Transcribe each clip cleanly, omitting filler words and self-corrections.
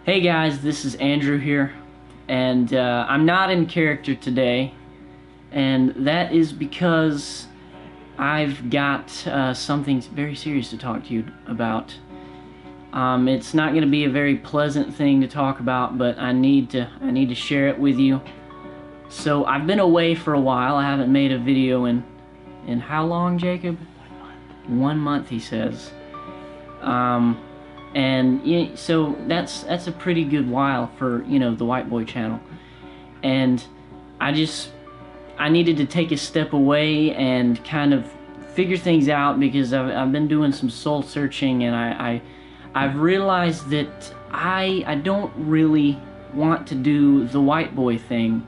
Hey guys, this is Andrew here, and I'm not in character today, and that is because I've got something very serious to talk to you about. It's not going to be a very pleasant thing to talk about, but I need to share it with you. So I've been away for a while. I haven't made a video in how long, Jacob? 1 month, he says. And yeah, so that's a pretty good while for, you know, the Whiteboy channel. And I needed to take a step away and kind of figure things out, because I've been doing some soul searching, and I've realized that I don't really want to do the Whiteboy thing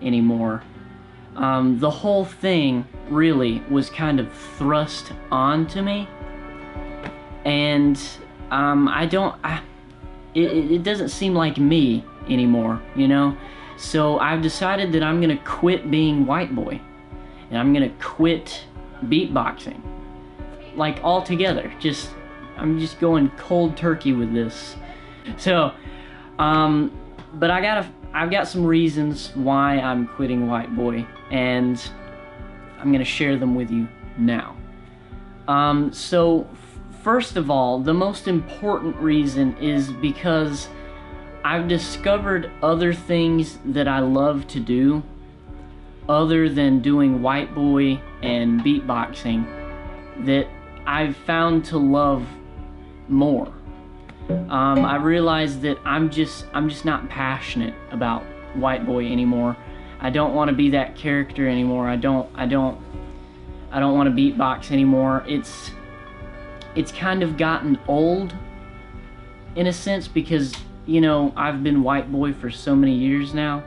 anymore. The whole thing really was kind of thrust onto me, and it doesn't seem like me anymore, you know? So I've decided that I'm gonna quit being Whiteboy, and I'm gonna quit beatboxing, like altogether. I'm just going cold turkey with this. So, but I've got some reasons why I'm quitting Whiteboy, and I'm gonna share them with you now. So first of all, the most important reason is because I've discovered other things that I love to do other than doing Whiteboy and beatboxing that I've found to love more. I realized that I'm just not passionate about Whiteboy anymore. I don't want to be that character anymore. I don't want to beatbox anymore. It's kind of gotten old in a sense, because, you know, I've been Whiteboy for so many years now.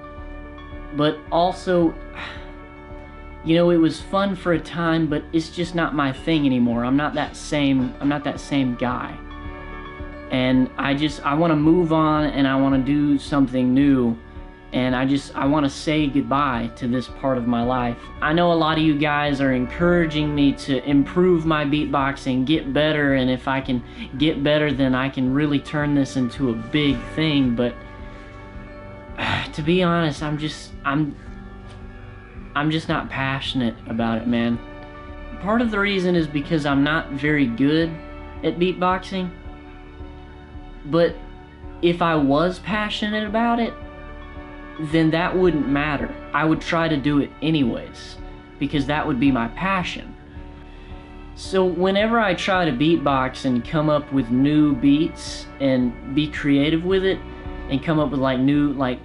But also, you know, it was fun for a time, but it's just not my thing anymore. I'm not that same guy. And I want to move on, and I want to do something new. And I want to say goodbye to this part of my life. I know a lot of you guys are encouraging me to improve my beatboxing, get better, and if I can get better, then I can really turn this into a big thing. But to be honest, I'm just not passionate about it, man. Part of the reason is because I'm not very good at beatboxing. But if I was passionate about it, then that wouldn't matter. I would try to do it anyways, because that would be my passion. So whenever I try to beatbox and come up with new beats and be creative with it and come up with like new, like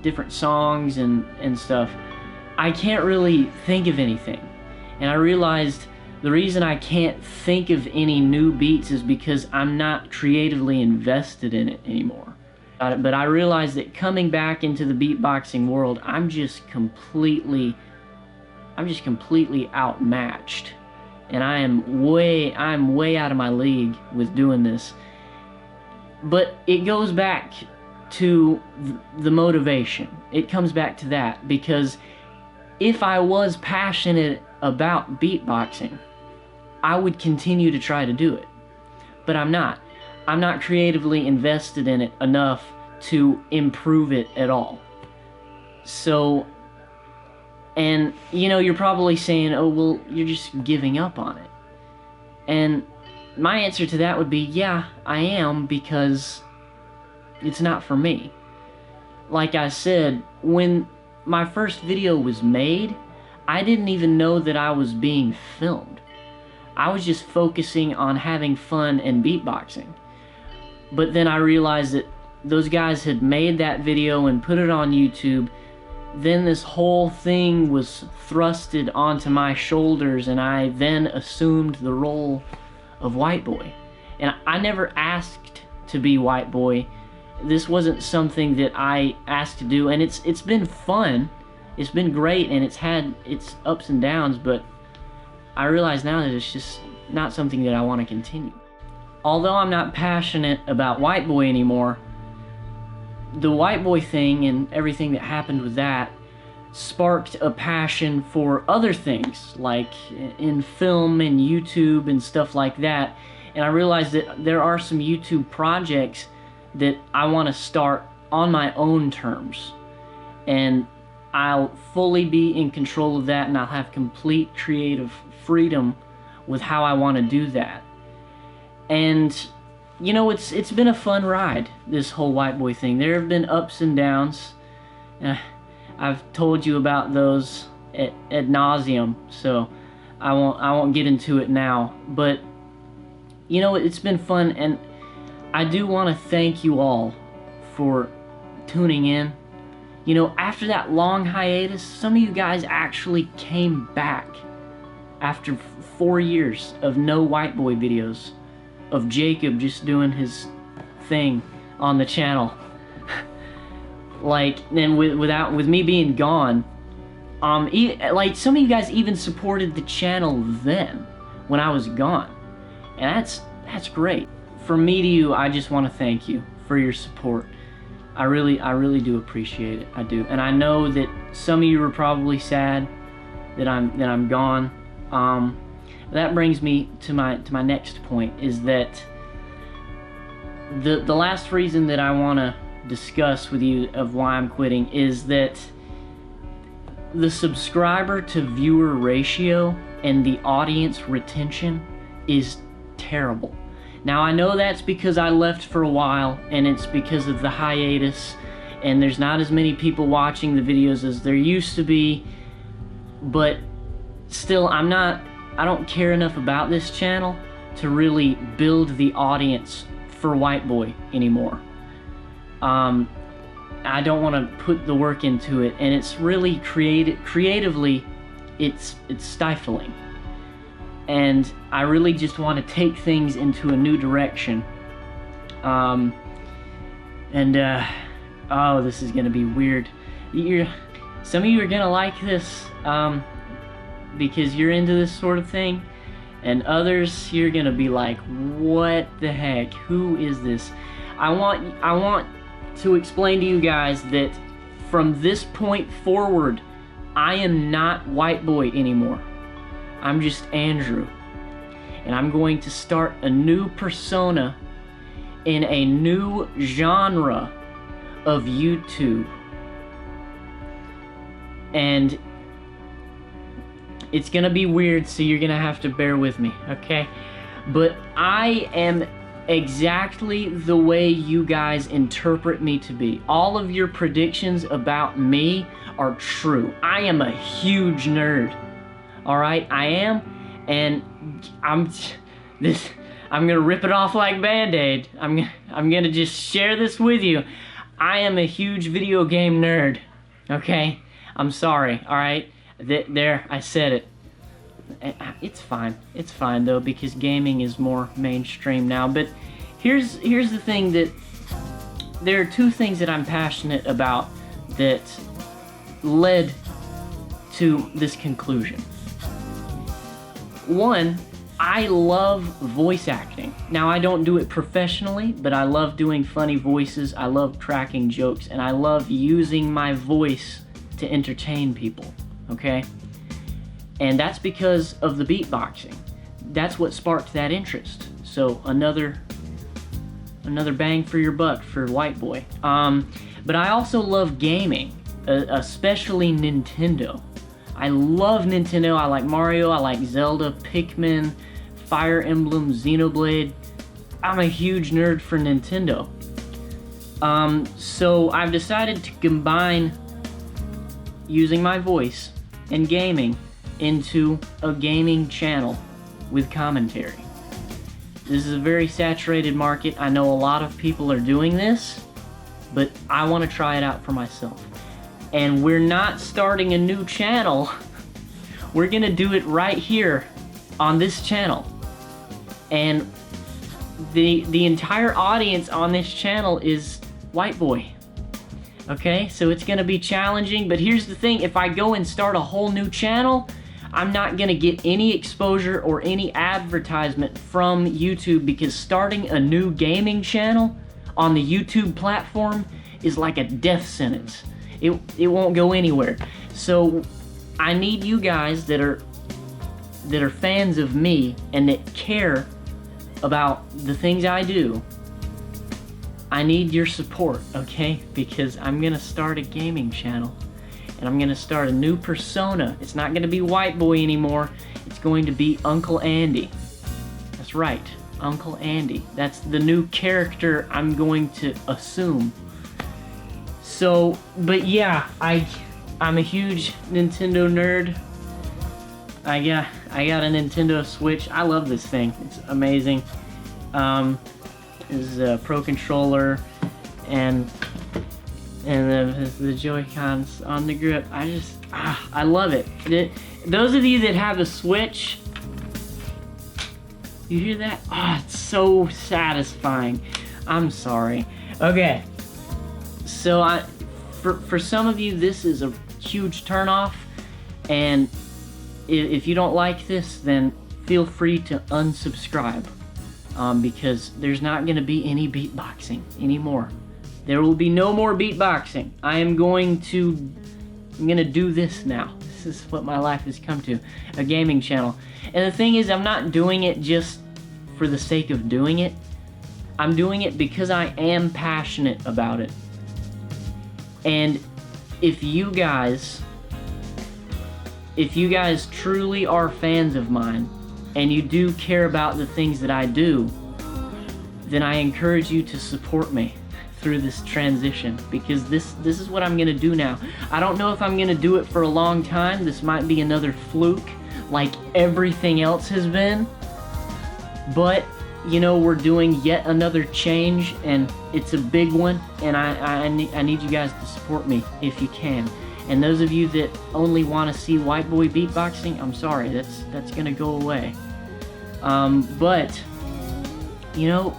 different songs and stuff, I can't really think of anything. And I realized the reason I can't think of any new beats is because I'm not creatively invested in it anymore. But I realized that coming back into the beatboxing world, I'm just completely outmatched, and I'm way out of my league with doing this. But it goes back to the motivation. It comes back to that, because if I was passionate about beatboxing, I would continue to try to do it. But I'm not. I'm not creatively invested in it enough to improve it at all. So, and you know, you're probably saying, oh, well, you're just giving up on it. And my answer to that would be, yeah, I am, because it's not for me. Like I said, when my first video was made, I didn't even know that I was being filmed. I was just focusing on having fun and beatboxing. But then I realized that those guys had made that video and put it on YouTube. Then this whole thing was thrusted onto my shoulders, and I then assumed the role of Whiteboy. And I never asked to be Whiteboy. This wasn't something that I asked to do, and it's been fun. It's been great, and it's had its ups and downs, but I realize now that it's just not something that I want to continue. Although I'm not passionate about Whiteboy anymore, the Whiteboy thing and everything that happened with that sparked a passion for other things, like in film and YouTube and stuff like that. And I realized that there are some YouTube projects that I want to start on my own terms, and I'll fully be in control of that, and I'll have complete creative freedom with how I want to do that. And you know, it's been a fun ride, this whole Whiteboy thing. There have been ups and downs. I've told you about those ad nauseum, so I won't get into it now. But you know, it's been fun, and I do want to thank you all for tuning in. You know, after that long hiatus, some of you guys actually came back after 4 years of no Whiteboy videos, of Jacob just doing his thing on the channel. Like, then with me being gone, like some of you guys even supported the channel then when I was gone, and that's great. From me to you, I just want to thank you for your support. I really do appreciate it. I do, and I know that some of you are probably sad that I'm gone. That brings me to my next point, is that the last reason that I want to discuss with you of why I'm quitting is that the subscriber to viewer ratio and the audience retention is terrible. Now, I know that's because I left for a while, and it's because of the hiatus, and there's not as many people watching the videos as there used to be, but still, I don't care enough about this channel to really build the audience for Whiteboy anymore. I don't want to put the work into it, and it's really creatively, it's stifling. And I really just want to take things into a new direction. Oh, this is gonna be weird. Some of you are gonna like this, because you're into this sort of thing, and others, you're gonna be like, what the heck, who is this? I want to explain to you guys that from this point forward, I am not Whiteboy anymore. I'm just Andrew, and I'm going to start a new persona in a new genre of YouTube, and it's gonna be weird, so you're gonna have to bear with me, okay? But I am exactly the way you guys interpret me to be. All of your predictions about me are true. I am a huge nerd. All right, I am, and I'm gonna rip it off like Band-Aid. I'm gonna just share this with you. I am a huge video game nerd. Okay, I'm sorry. All right, there, I said it. It's fine though, because gaming is more mainstream now. But here's the thing, that there are two things that I'm passionate about that led to this conclusion. One, I love voice acting. Now, I don't do it professionally, but I love doing funny voices, I love cracking jokes, and I love using my voice to entertain people, okay? And that's because of the beatboxing. That's what sparked that interest. So another bang for your buck for Whiteboy. But I also love gaming, especially Nintendo. I love Nintendo. I like Mario, I like Zelda, Pikmin, Fire Emblem, Xenoblade. I'm a huge nerd for Nintendo. So I've decided to combine using my voice and gaming into a gaming channel with commentary. This is a very saturated market. I know a lot of people are doing this, but I want to try it out for myself. And we're not starting a new channel. We're gonna do it right here on this channel. And the entire audience on this channel is Whiteboy. Okay, so it's gonna be challenging, but here's the thing, if I go and start a whole new channel, I'm not gonna get any exposure or any advertisement from YouTube, because starting a new gaming channel on the YouTube platform is like a death sentence. It won't go anywhere. So I need you guys that are fans of me and that care about the things I do I need your support, okay? Because I'm gonna start a gaming channel, and I'm gonna start a new persona. It's not gonna be Whiteboy anymore. It's going to be Uncle Andy. That's right, Uncle Andy. That's the new character I'm going to assume. So, but yeah, I'm a huge Nintendo nerd. I got a Nintendo Switch. I love this thing. It's amazing. This is a Pro Controller and the Joy-Cons on the grip. I love it. Those of you that have a Switch, you hear that? Oh, it's so satisfying. I'm sorry. Okay. So for some of you, this is a huge turnoff, and if you don't like this, then feel free to unsubscribe, because there's not going to be any beatboxing anymore. There will be no more beatboxing. I'm going to do this now. This is what my life has come to, a gaming channel. And the thing is, I'm not doing it just for the sake of doing it. I'm doing it because I am passionate about it. And if you guys truly are fans of mine, and you do care about the things that I do, then I encourage you to support me through this transition, because this is what I'm gonna do now. I don't know if I'm gonna do it for a long time. This might be another fluke like everything else has been, but you know, we're doing yet another change, and it's a big one, and I need you guys to support me if you can. And those of you that only want to see Whiteboy beatboxing, I'm sorry, that's gonna go away. But you know,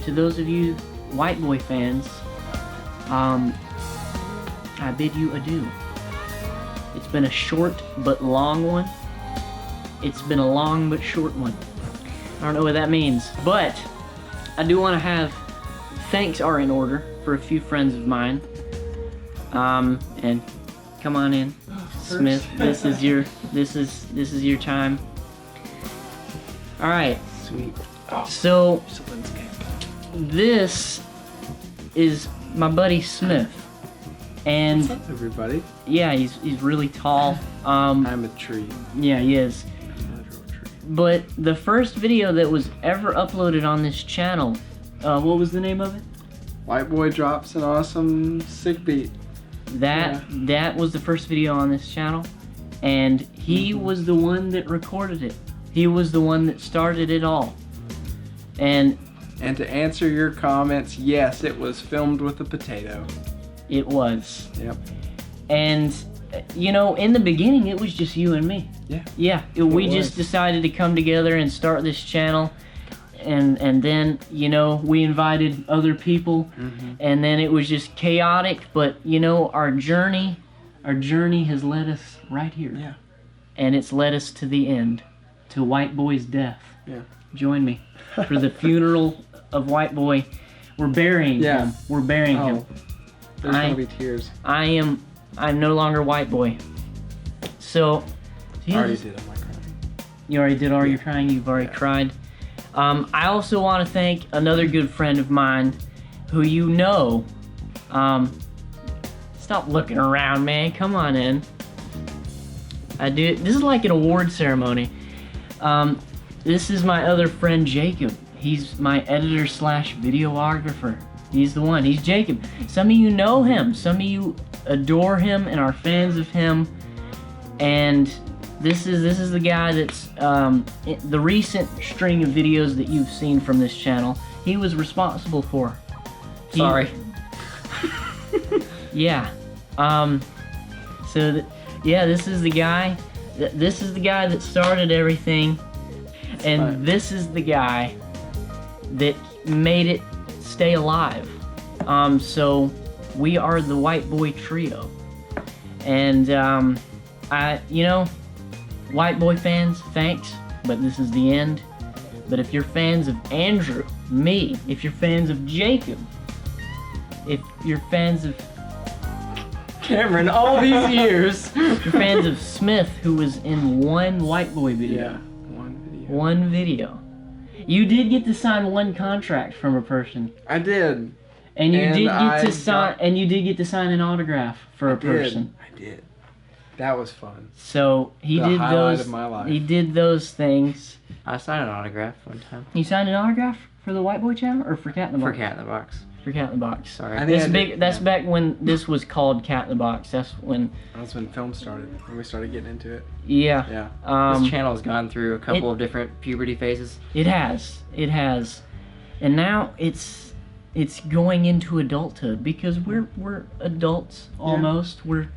to those of you Whiteboy fans, I bid you adieu. It's been a short but long one. It's been a long but short one. I don't know what that means, but I do want to have thanks are in order for a few friends of mine. And come on in, Smith. This is your time. All right. Sweet. Oh, so landscape. This is my buddy Smith, and what's up, everybody? Yeah, he's really tall. I'm a tree. Yeah, he is. But the first video that was ever uploaded on this channel, what was the name of it? Whiteboy drops an awesome sick beat. That was the first video on this channel, and he was the one that recorded it. He was the one that started it all. And to answer your comments, yes, it was filmed with a potato. It was. Yep. And you know, in the beginning, it was just you and me. Yeah. Yeah. We just decided to come together and start this channel, and then you know, we invited other people, and then it was just chaotic. But you know, our journey has led us right here. Yeah. And it's led us to the end, to Whiteboy's death. Yeah. Join me for the funeral of Whiteboy. We're burying him. We're burying him. There's gonna be tears. I'm no longer Whiteboy. So, I already did all my crying. You already did all your crying? You've already cried? I also want to thank another good friend of mine who you know. Stop looking around, man. Come on in. This is like an award ceremony. This is my other friend, Jacob. He's my editor / videographer. He's the one. He's Jacob. Some of you know him. Some of you adore him and are fans of him. And this is the guy that's the recent string of videos that you've seen from this channel. He was responsible for. Sorry. Yeah. This is the guy. This is the guy that started everything, and this is the guy that made it stay alive. So we are the Whiteboy trio, and Whiteboy fans, thanks, but this is the end. But if you're fans of Andrew, me, if you're fans of Jacob, if you're fans of Cameron all these years, if you're fans of Smith, who was in one Whiteboy video. Yeah, one video. One video. You did get to sign one contract from a person. I did. And you And did I get to sign, got- and you did get to sign an autograph for a person. I did. That was fun. So he The did highlight those. of my life. He did those things. I signed an autograph one time. You signed an autograph for the Whiteboy channel or for Cat in the For Box? Cat in the Box. For Cat in the Box. Sorry. I think This I big. did, That's yeah. back when this was called Cat in the Box. That's when. That's when film started. When we started getting into it. Yeah. Yeah. This channel has gone through a couple of different puberty phases. It has. It has. And now it's going into adulthood because we're adults almost. We're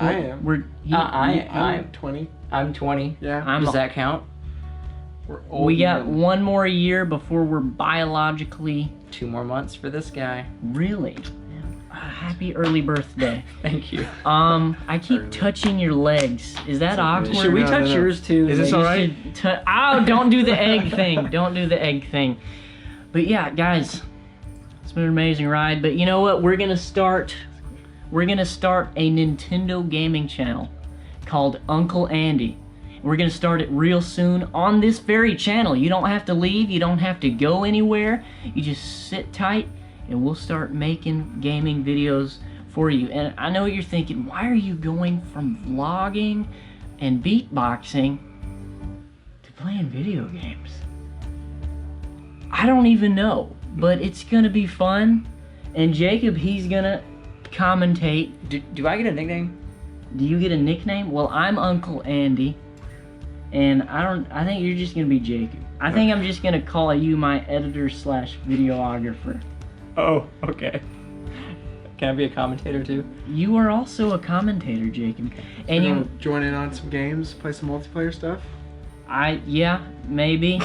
I am. I'm 20. I'm 20. Yeah. Does that count? We're old. We got men. one more year before we're biologically 2 more months for this guy. really. Happy early birthday. Thank you. I keep Early. touching your legs. Is that awkward? Should we No, touch no, no. yours too? Is this You all right? should oh, don't do the egg thing. Don't do the egg thing. But yeah, guys, it's been an amazing ride. But you know what? We're gonna start a Nintendo gaming channel called Uncle Andy. We're gonna start it real soon on this very channel. You don't have to leave. You don't have to go anywhere. You just sit tight, and we'll start making gaming videos for you. And I know what you're thinking. Why are you going from vlogging and beatboxing to playing video games? I don't even know, but it's gonna be fun. And Jacob, he's gonna commentate. Do I get a nickname? Do you get a nickname? Well, I'm Uncle Andy, and I think you're just gonna be Jacob. I think I'm just gonna call you my editor/videographer. Oh, okay. Can I be a commentator too? You are also a commentator, Jacob. And You you, wanna join in on some games, play some multiplayer stuff. yeah, maybe.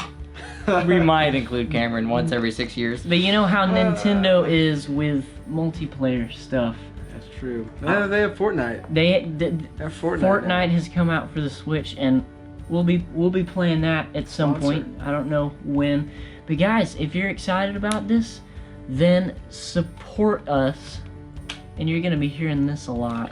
We might include Cameron once every 6 years. But you know how Nintendo is with multiplayer stuff. That's true. No, they have Fortnite. They They have Fortnite. Fortnite has come out for the Switch, and we'll be playing that at some Sponsor. point. I don't know when. But guys, if you're excited about this, then support us, and you're gonna be hearing this a lot.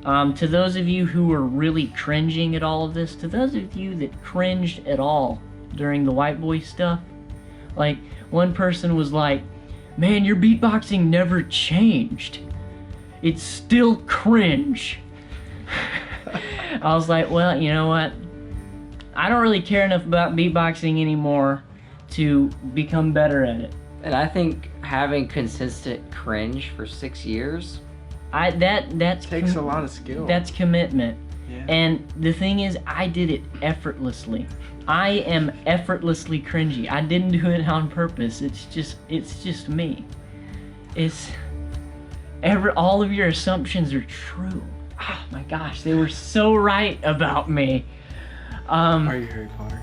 To those of you who are really cringing at all of this, to those of you that cringed at all during the Whiteboy stuff, like one person was like, "Man, your beatboxing never changed. It's still cringe." I was like, well, you know what? I don't really care enough about beatboxing anymore to become better at it. And I think having consistent cringe for 6 years. That's Takes a lot of skill. That's commitment. Yeah. And the thing is, I did it effortlessly. I am effortlessly cringy. I didn't do it on purpose. It's just me. All of your assumptions are true. Oh my gosh, they were so right about me. Are you Harry Potter?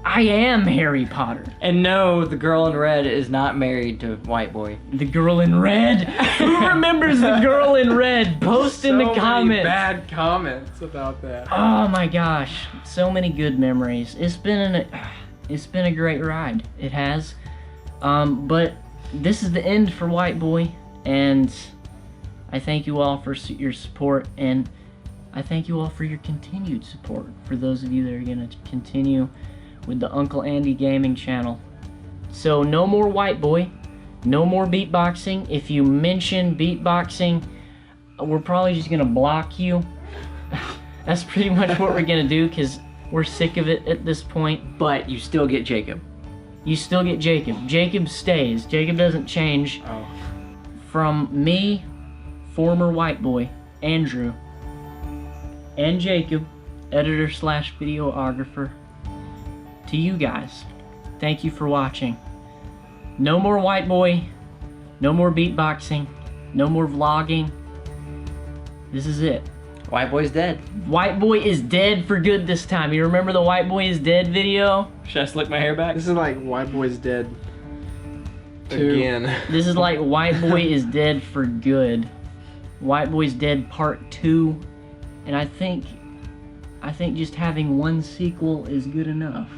I am Harry Potter. And no, the girl in red is not married to Whiteboy. The girl in red? Who remembers the girl in red? Post in the So many comments. bad comments about that. Oh my gosh, so many good memories. It's been a great ride. It has. But this is the end for Whiteboy, and I thank you all for your support, and I thank you all for your continued support. For those of you that are gonna continue with the Uncle Andy Gaming channel. So no more Whiteboy, no more beatboxing. If you mention beatboxing, we're probably just gonna block you. That's pretty much what we're gonna do, because we're sick of it at this point. But you still get Jacob. You still get Jacob. Jacob stays. Jacob doesn't change. Oh. From me, former Whiteboy, Andrew, and Jacob, editor/videographer, to you guys, thank you for watching. No more Whiteboy, no more beatboxing, no more vlogging. This is it. Whiteboy's dead. Whiteboy is dead for good this time. You remember the Whiteboy is dead video? Should I slick my hair back? This is like Whiteboy's dead. Two. Again. This is like Whiteboy is dead for good. Whiteboy's dead part 2, and I think just having one sequel is good enough.